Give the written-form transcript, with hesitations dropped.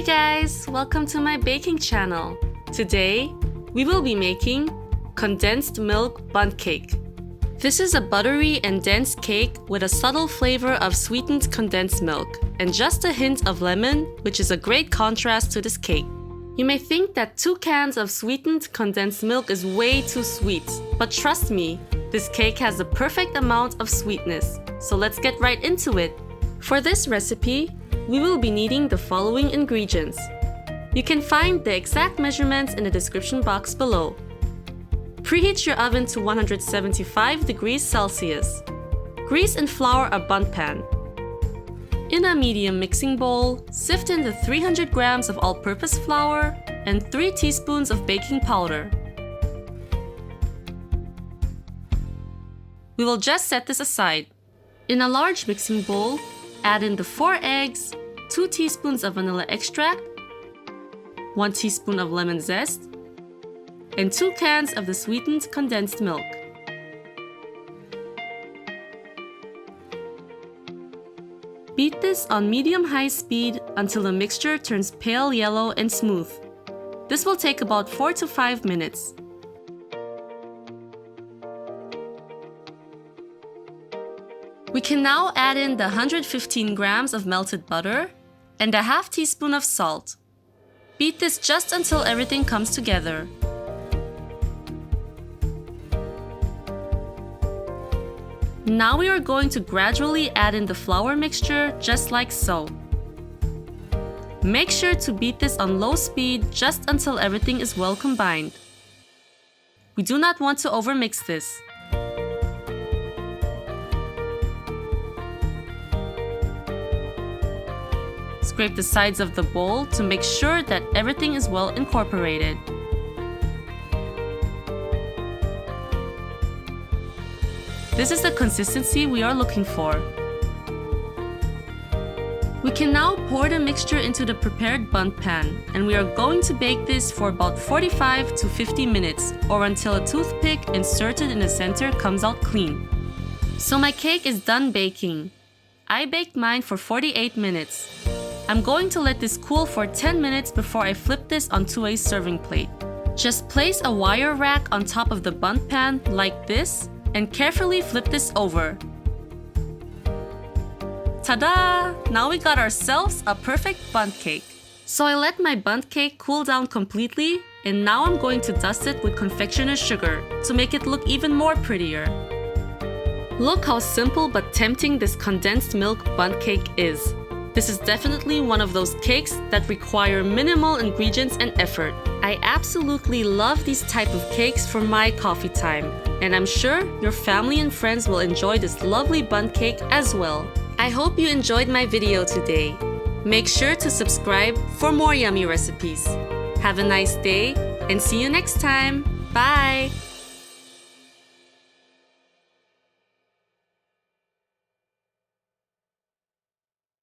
Hey guys, welcome to my baking channel. Today, we will be making Condensed Milk Bundt Cake. This is a buttery and dense cake with a subtle flavor of sweetened condensed milk and just a hint of lemon, which is a great contrast to this cake. You may think that 2 cans of sweetened condensed milk is way too sweet, but trust me, this cake has the perfect amount of sweetness. So let's get right into it. For this recipe, we will be needing the following ingredients. You can find the exact measurements in the description box below. Preheat your oven to 175 degrees Celsius. Grease and flour a bundt pan. In a medium mixing bowl, sift in the 300 grams of all-purpose flour and 3 teaspoons of baking powder. We will just set this aside. In a large mixing bowl, add in the 4 eggs, 2 teaspoons of vanilla extract, 1 teaspoon of lemon zest, and 2 cans of the sweetened condensed milk. Beat this on medium-high speed until the mixture turns pale yellow and smooth. This will take about 4 to 5 minutes. We can now add in the 115 grams of melted butter and a half teaspoon of salt. Beat this just until everything comes together. Now we are going to gradually add in the flour mixture just like so. Make sure to beat this on low speed just until everything is well combined. We do not want to overmix this. Scrape the sides of the bowl to make sure that everything is well incorporated. This is the consistency we are looking for. We can now pour the mixture into the prepared bundt pan, and we are going to bake this for about 45 to 50 minutes or until a toothpick inserted in the center comes out clean. So my cake is done baking. I baked mine for 48 minutes. I'm going to let this cool for 10 minutes before I flip this onto a serving plate. Just place a wire rack on top of the bundt pan like this and carefully flip this over. Ta-da! Now we got ourselves a perfect bundt cake. So I let my bundt cake cool down completely, and now I'm going to dust it with Confectioner sugar to make it look even more prettier. Look how simple but tempting this condensed milk bundt cake is. This is definitely one of those cakes that require minimal ingredients and effort. I absolutely love these type of cakes for my coffee time, and I'm sure your family and friends will enjoy this lovely bundt cake as well. I hope you enjoyed my video today. Make sure to subscribe for more yummy recipes. Have a nice day and see you next time. Bye!